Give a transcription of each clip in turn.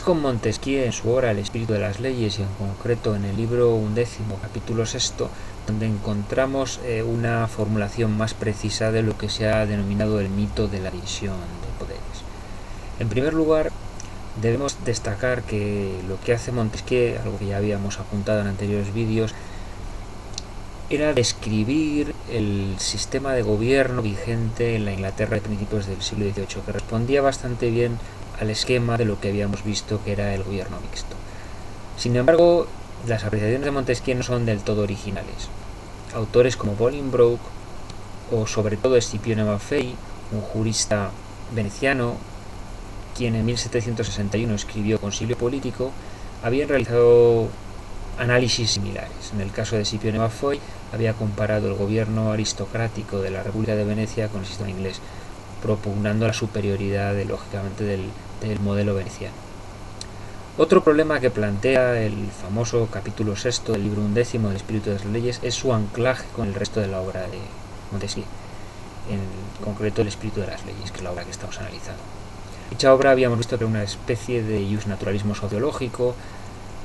con Montesquieu en su obra El espíritu de las leyes y en concreto en el libro 11, capítulo 6, donde encontramos una formulación más precisa de lo que se ha denominado el mito de la división de poderes. En primer lugar, debemos destacar que lo que hace Montesquieu, algo que ya habíamos apuntado en anteriores vídeos, era describir el sistema de gobierno vigente en la Inglaterra de principios del siglo XVIII, que respondía bastante bien al esquema de lo que habíamos visto que era el gobierno mixto. Sin embargo, las apreciaciones de Montesquieu no son del todo originales. Autores como Bolingbroke o sobre todo Scipione Maffei, un jurista veneciano, quien en 1761 escribió Consiglio Político, habían realizado análisis similares. En el caso de Scipione Maffei, había comparado el gobierno aristocrático de la República de Venecia con el sistema inglés, propugnando la superioridad, lógicamente, del modelo veneciano. Otro problema que plantea el famoso capítulo 6 del libro 11 del espíritu de las leyes es su anclaje con el resto de la obra de Montesquieu, en concreto el espíritu de las leyes, que es la obra que estamos analizando. Dicha obra habíamos visto que era una especie de justnaturalismo sociológico,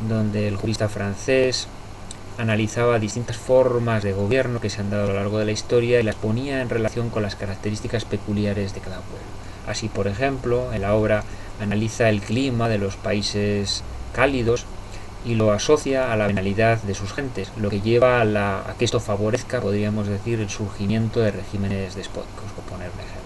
donde el jurista francés analizaba distintas formas de gobierno que se han dado a lo largo de la historia y las ponía en relación con las características peculiares de cada pueblo. Así, por ejemplo, en la obra analiza el clima de los países cálidos y lo asocia a la venalidad de sus gentes, lo que lleva a que esto favorezca, podríamos decir, el surgimiento de regímenes despóticos, por poner un ejemplo.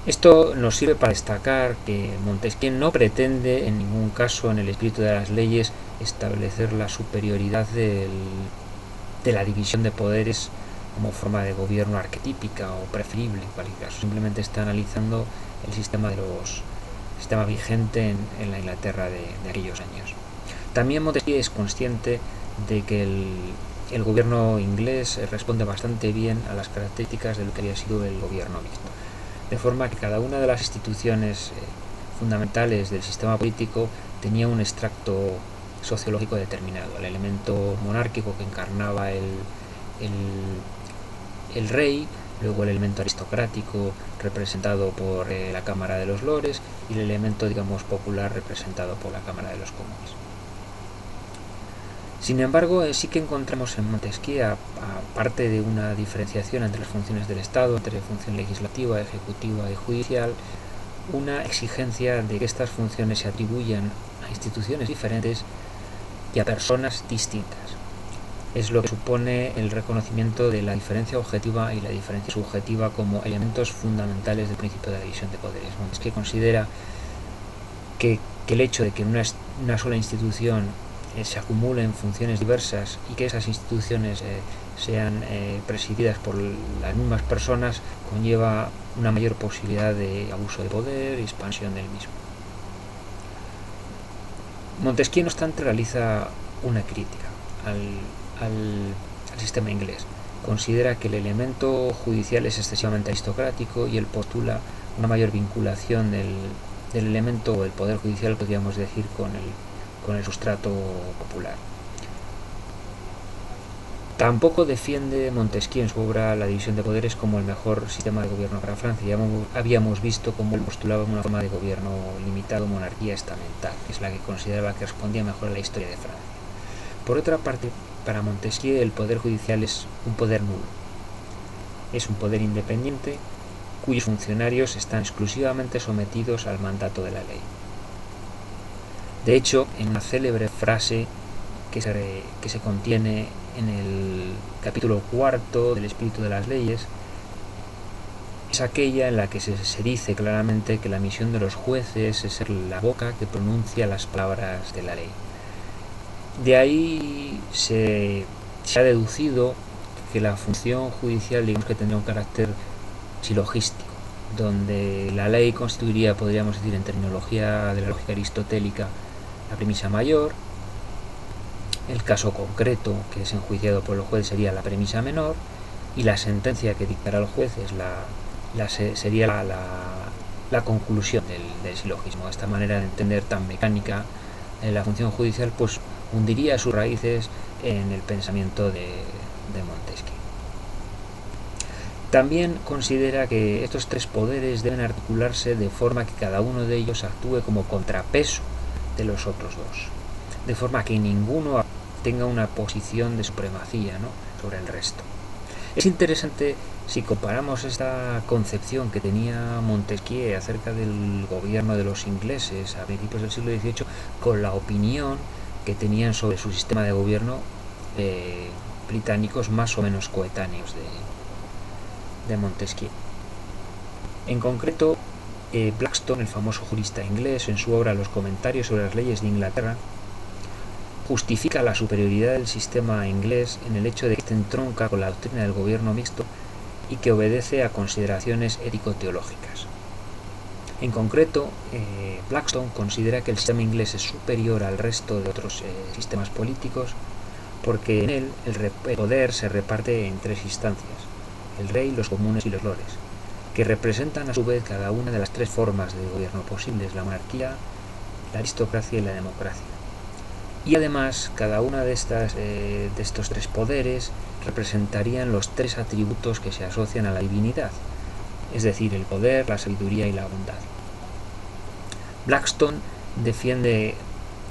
Esto nos sirve para destacar que Montesquieu no pretende en ningún caso en el espíritu de las leyes establecer la superioridad de la división de poderes como forma de gobierno arquetípica o preferible en cualquier caso. Simplemente está analizando el sistema vigente en la Inglaterra de aquellos años. También Montesquieu es consciente de que el gobierno inglés responde bastante bien a las características de lo que había sido el gobierno mixto, de forma que cada una de las instituciones fundamentales del sistema político tenía un extracto sociológico determinado. El elemento monárquico que encarnaba el rey, luego el elemento aristocrático representado por la Cámara de los Lores y el elemento, digamos, popular representado por la Cámara de los Comunes. Sin embargo, sí que encontramos en Montesquieu, aparte de una diferenciación entre las funciones del Estado, entre función legislativa, ejecutiva y judicial, una exigencia de que estas funciones se atribuyan a instituciones diferentes y a personas distintas. Es lo que supone el reconocimiento de la diferencia objetiva y la diferencia subjetiva como elementos fundamentales del principio de la división de poderes. Montesquieu considera que el hecho de que una sola institución se acumulen funciones diversas y que esas instituciones sean presididas por las mismas personas conlleva una mayor posibilidad de abuso de poder y expansión del mismo. Montesquieu, no obstante, realiza una crítica al sistema inglés. Considera que el elemento judicial es excesivamente aristocrático y él postula una mayor vinculación del elemento o el poder judicial, podríamos decir, con el sustrato popular. Tampoco defiende Montesquieu en su obra la división de poderes como el mejor sistema de gobierno para Francia. Ya habíamos visto cómo él postulaba una forma de gobierno limitado, monarquía estamental, que es la que consideraba que respondía mejor a la historia de Francia. Por otra parte, para Montesquieu el poder judicial es un poder nulo. Es un poder independiente cuyos funcionarios están exclusivamente sometidos al mandato de la ley. De hecho, en una célebre frase que se contiene en el capítulo 4 del espíritu de las leyes, es aquella en la que se dice claramente que la misión de los jueces es ser la boca que pronuncia las palabras de la ley. De ahí se ha deducido que la función judicial, digamos, que tendría un carácter silogístico, donde la ley constituiría, podríamos decir en terminología de la lógica aristotélica, la premisa mayor, el caso concreto que es enjuiciado por el juez sería la premisa menor y la sentencia que dictará el juez es sería la conclusión del silogismo. Esta manera de entender tan mecánica la función judicial pues hundiría sus raíces en el pensamiento de Montesquieu. También considera que estos tres poderes deben articularse de forma que cada uno de ellos actúe como contrapeso de los otros dos, de forma que ninguno tenga una posición de supremacía, ¿no?, sobre el resto. Es interesante si comparamos esta concepción que tenía Montesquieu acerca del gobierno de los ingleses a principios del siglo XVIII con la opinión que tenían sobre su sistema de gobierno británicos más o menos coetáneos de Montesquieu. En concreto, Blackstone, el famoso jurista inglés, en su obra Los comentarios sobre las leyes de Inglaterra, justifica la superioridad del sistema inglés en el hecho de que entronca con la doctrina del gobierno mixto y que obedece a consideraciones ético-teológicas. En concreto, Blackstone considera que el sistema inglés es superior al resto de otros sistemas políticos porque en él el poder se reparte en tres instancias: el rey, los comunes y los lores, que representan a su vez cada una de las tres formas de gobierno posibles: la monarquía, la aristocracia y la democracia. Y además, cada una de estos tres poderes representarían los tres atributos que se asocian a la divinidad, es decir, el poder, la sabiduría y la bondad. Blackstone defiende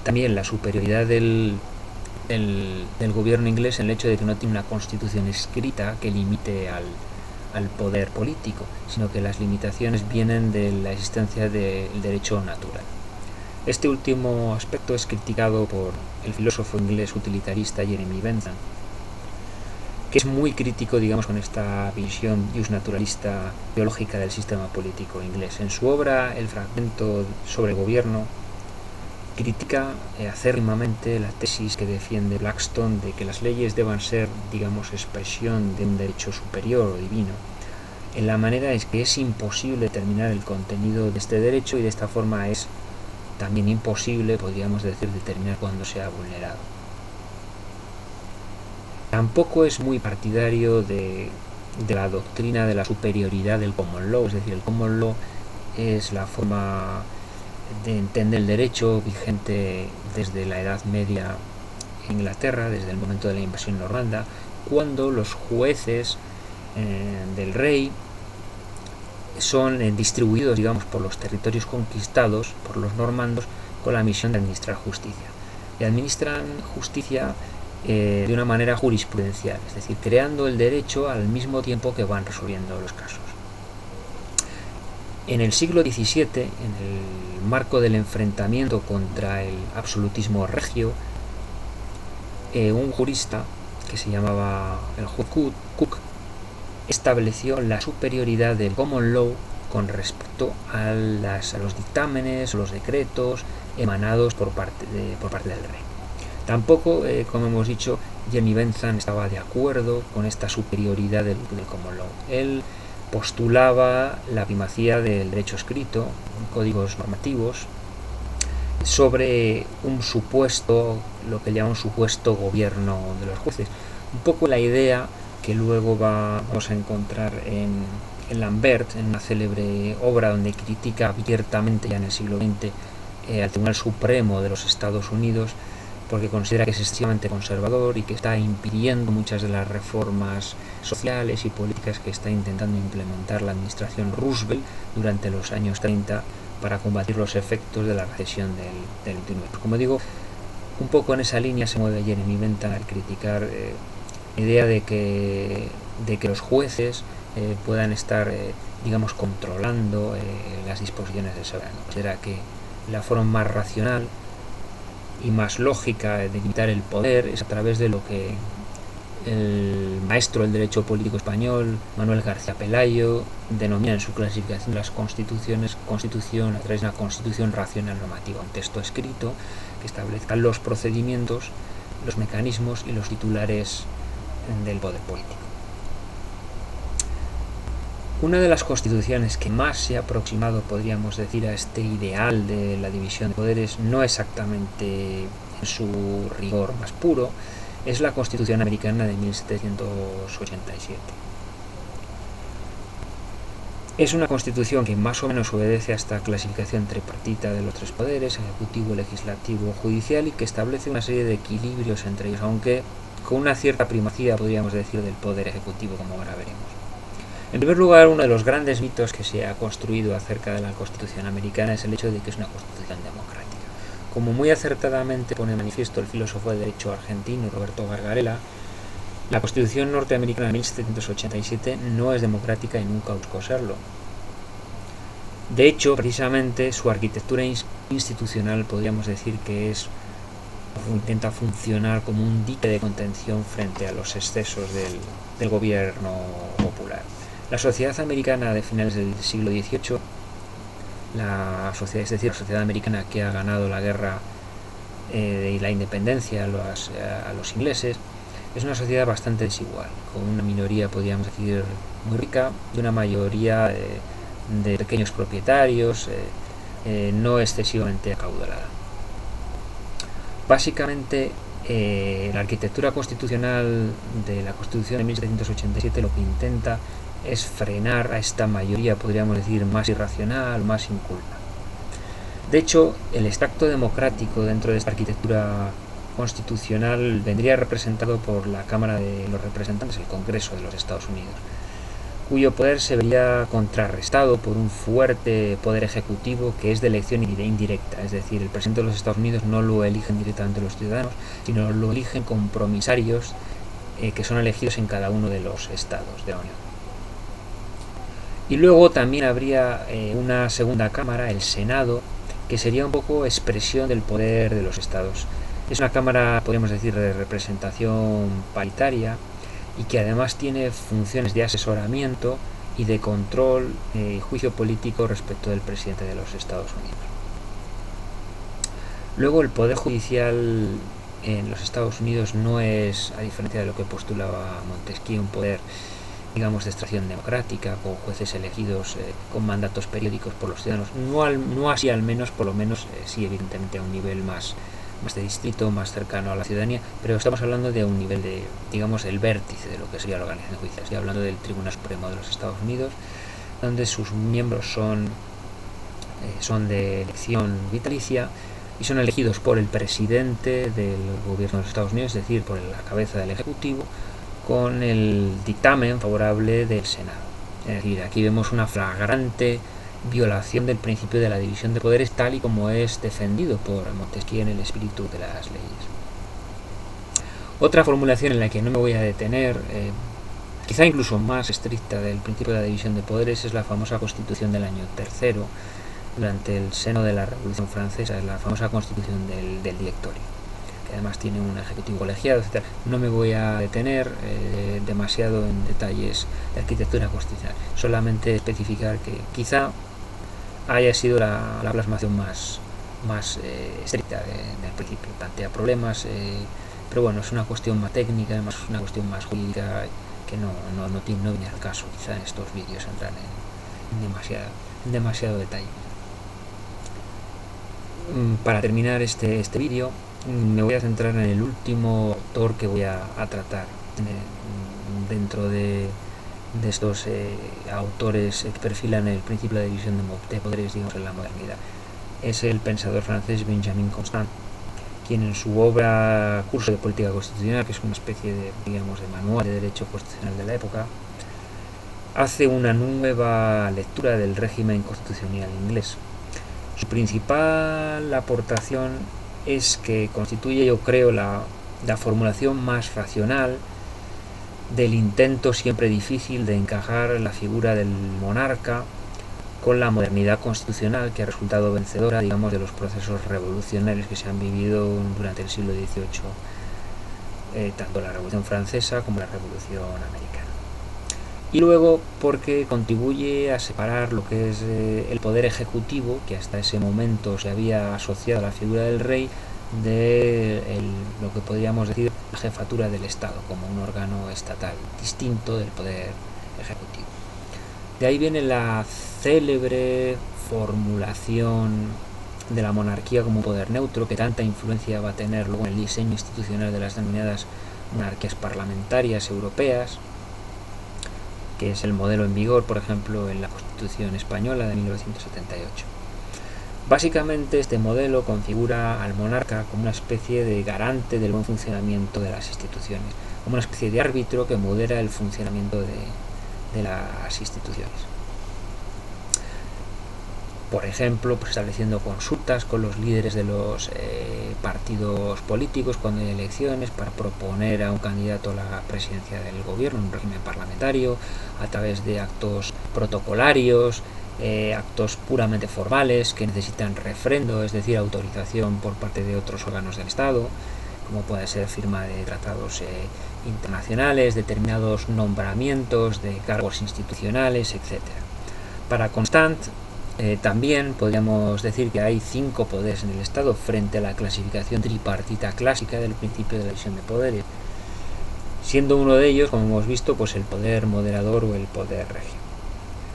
también la superioridad del gobierno inglés en el hecho de que no tiene una constitución escrita que limite al poder político, sino que las limitaciones vienen de la existencia del derecho natural. Este último aspecto es criticado por el filósofo inglés utilitarista Jeremy Bentham, que es muy crítico, digamos, con esta visión justnaturalista teológica del sistema político inglés. En su obra El fragmento sobre el gobierno, critica acérrimamente la tesis que defiende Blackstone de que las leyes deban ser, digamos, expresión de un derecho superior o divino, en la manera es que es imposible determinar el contenido de este derecho y de esta forma es también imposible, podríamos decir, determinar cuándo se ha vulnerado. Tampoco es muy partidario de la doctrina de la superioridad del common law, es decir, el common law es la forma de entender el derecho vigente desde la Edad Media en Inglaterra, desde el momento de la invasión normanda, cuando los jueces del rey son distribuidos, digamos, por los territorios conquistados por los normandos con la misión de administrar justicia. Y administran justicia de una manera jurisprudencial, es decir, creando el derecho al mismo tiempo que van resolviendo los casos. En el siglo XVII, en el marco del enfrentamiento contra el absolutismo regio, un jurista que se llamaba el juez Coke estableció la superioridad del common law con respecto a los dictámenes, los decretos emanados por parte del rey. Tampoco, como hemos dicho, Jeremy Bentham estaba de acuerdo con esta superioridad del common law. Él postulaba la primacía del derecho escrito, códigos normativos, sobre un supuesto, lo que llaman supuesto gobierno de los jueces. Un poco la idea que luego vamos a encontrar en Lambert, en una célebre obra donde critica abiertamente ya en el siglo XX al Tribunal Supremo de los Estados Unidos, porque considera que es excesivamente conservador y que está impidiendo muchas de las reformas sociales y políticas que está intentando implementar la administración Roosevelt durante los años 30 para combatir los efectos de la recesión del 29. Como digo, un poco en esa línea se mueve Jeremy Bentham al criticar la idea de que los jueces puedan estar, digamos, controlando las disposiciones del soberano. Considera que la forma más racional y más lógica de limitar el poder es a través de lo que el maestro del derecho político español, Manuel García Pelayo, denomina en su clasificación de las constituciones a través de una constitución racional normativa, un texto escrito que establezca los procedimientos, los mecanismos y los titulares del poder político. Una de las constituciones que más se ha aproximado, podríamos decir, a este ideal de la división de poderes, no exactamente en su rigor más puro, es la Constitución Americana de 1787. Es una constitución que más o menos obedece a esta clasificación tripartita de los tres poderes, ejecutivo, legislativo, judicial, y que establece una serie de equilibrios entre ellos, aunque con una cierta primacía, podríamos decir, del poder ejecutivo, como ahora veremos. En primer lugar, uno de los grandes mitos que se ha construido acerca de la Constitución americana es el hecho de que es una Constitución democrática. Como muy acertadamente pone de manifiesto el filósofo de derecho argentino Roberto Gargarella, la Constitución norteamericana de 1787 no es democrática y nunca buscó serlo. De hecho, precisamente su arquitectura institucional podríamos decir que intenta funcionar como un dique de contención frente a los excesos del gobierno popular. La sociedad americana de finales del siglo XVIII, la sociedad americana que ha ganado la guerra y la independencia a los ingleses, es una sociedad bastante desigual, con una minoría, podríamos decir, muy rica y una mayoría de pequeños propietarios, no excesivamente acaudalada. Básicamente, la arquitectura constitucional de la Constitución de 1787 lo que intenta es frenar a esta mayoría, podríamos decir, más irracional, más inculta. De hecho, el extracto democrático dentro de esta arquitectura constitucional vendría representado por la Cámara de los Representantes, el Congreso de los Estados Unidos, cuyo poder se vería contrarrestado por un fuerte poder ejecutivo que es de elección indirecta, es decir, el presidente de los Estados Unidos no lo eligen directamente los ciudadanos, sino lo eligen compromisarios que son elegidos en cada uno de los estados de la Unión. Y luego también habría una segunda cámara, el Senado, que sería un poco expresión del poder de los estados. Es una cámara, podríamos decir, de representación paritaria y que además tiene funciones de asesoramiento y de control y juicio político respecto del presidente de los Estados Unidos. Luego, el poder judicial en los Estados Unidos no es, a diferencia de lo que postulaba Montesquieu, un poder, digamos, de extracción democrática, con jueces elegidos con mandatos periódicos por los ciudadanos. No así, al menos, por lo menos, sí, evidentemente a un nivel más de distrito, más cercano a la ciudadanía, pero estamos hablando de un nivel de, digamos, el vértice de lo que sería la organización judicial. Estoy hablando del Tribunal Supremo de los Estados Unidos, donde sus miembros son de elección vitalicia y son elegidos por el presidente del gobierno de los Estados Unidos, es decir, por la cabeza del Ejecutivo, con el dictamen favorable del Senado. Es decir, aquí vemos una flagrante violación del principio de la división de poderes tal y como es defendido por Montesquieu en el espíritu de las leyes. Otra formulación en la que no me voy a detener, quizá incluso más estricta del principio de la división de poderes, es la famosa Constitución del año tercero, durante el seno de la Revolución Francesa, es la famosa Constitución del Directorio, que además tiene un ejecutivo colegiado, etc. No me voy a detener demasiado en detalles de arquitectura constitucional, solamente especificar que quizá haya sido la plasmación más estricta del principio. Plantea problemas, pero bueno, es una cuestión más técnica, además es una cuestión más jurídica que no viene al caso, quizá en estos vídeos entran en demasiado detalle. Para terminar este vídeo, me voy a centrar en el último autor que voy a tratar dentro de estos autores que perfilan el principio de división de poderes, digamos, en la modernidad. Es el pensador francés Benjamin Constant, quien en su obra Curso de Política Constitucional, que es una especie de, digamos, de manual de derecho constitucional de la época, hace una nueva lectura del régimen constitucional inglés. Su principal aportación es que constituye, yo creo, la formulación más racional del intento siempre difícil de encajar la figura del monarca con la modernidad constitucional que ha resultado vencedora, digamos, de los procesos revolucionarios que se han vivido durante el siglo XVIII, tanto la Revolución Francesa como la Revolución Americana. Y luego porque contribuye a separar lo que es el poder ejecutivo, que hasta ese momento se había asociado a la figura del rey, de lo que podríamos decir la jefatura del Estado, como un órgano estatal distinto del poder ejecutivo. De ahí viene la célebre formulación de la monarquía como un poder neutro, que tanta influencia va a tener luego en el diseño institucional de las denominadas monarquías parlamentarias europeas, que es el modelo en vigor, por ejemplo, en la Constitución española de 1978. Básicamente, este modelo configura al monarca como una especie de garante del buen funcionamiento de las instituciones, como una especie de árbitro que modera el funcionamiento de las instituciones. Por ejemplo, pues estableciendo consultas con los líderes de los partidos políticos cuando hay elecciones para proponer a un candidato a la presidencia del gobierno en un régimen parlamentario, a través de actos protocolarios, actos puramente formales que necesitan refrendo, es decir, autorización por parte de otros órganos del Estado, como puede ser firma de tratados internacionales, determinados nombramientos de cargos institucionales, etc. Para Constant, también podríamos decir que hay 5 poderes en el Estado frente a la clasificación tripartita clásica del principio de la división de poderes, siendo uno de ellos, como hemos visto, pues el poder moderador o el poder regio.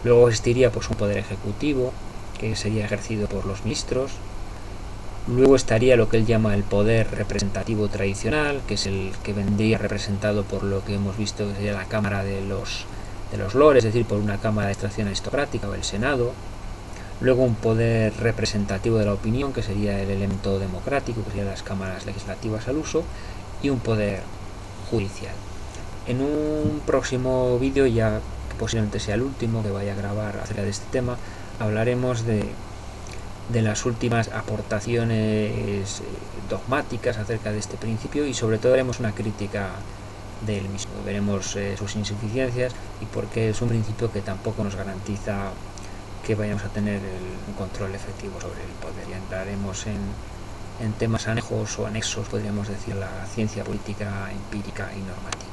Luego existiría pues un poder ejecutivo que sería ejercido por los ministros. Luego estaría lo que él llama el poder representativo tradicional, que es el que vendría representado por lo que hemos visto que sería la Cámara de los Lores, es decir, por una Cámara de extracción aristocrática o el Senado. Luego un poder representativo de la opinión, que sería el elemento democrático, que serían las cámaras legislativas al uso, y un poder judicial. En un próximo vídeo, ya que posiblemente sea el último que vaya a grabar acerca de este tema, hablaremos de las últimas aportaciones dogmáticas acerca de este principio y sobre todo haremos una crítica del mismo. Veremos sus insuficiencias y por qué es un principio que tampoco nos garantiza que vayamos a tener un control efectivo sobre el poder. Ya entraremos en temas anejos o anexos, podríamos decir, la ciencia política empírica y normativa.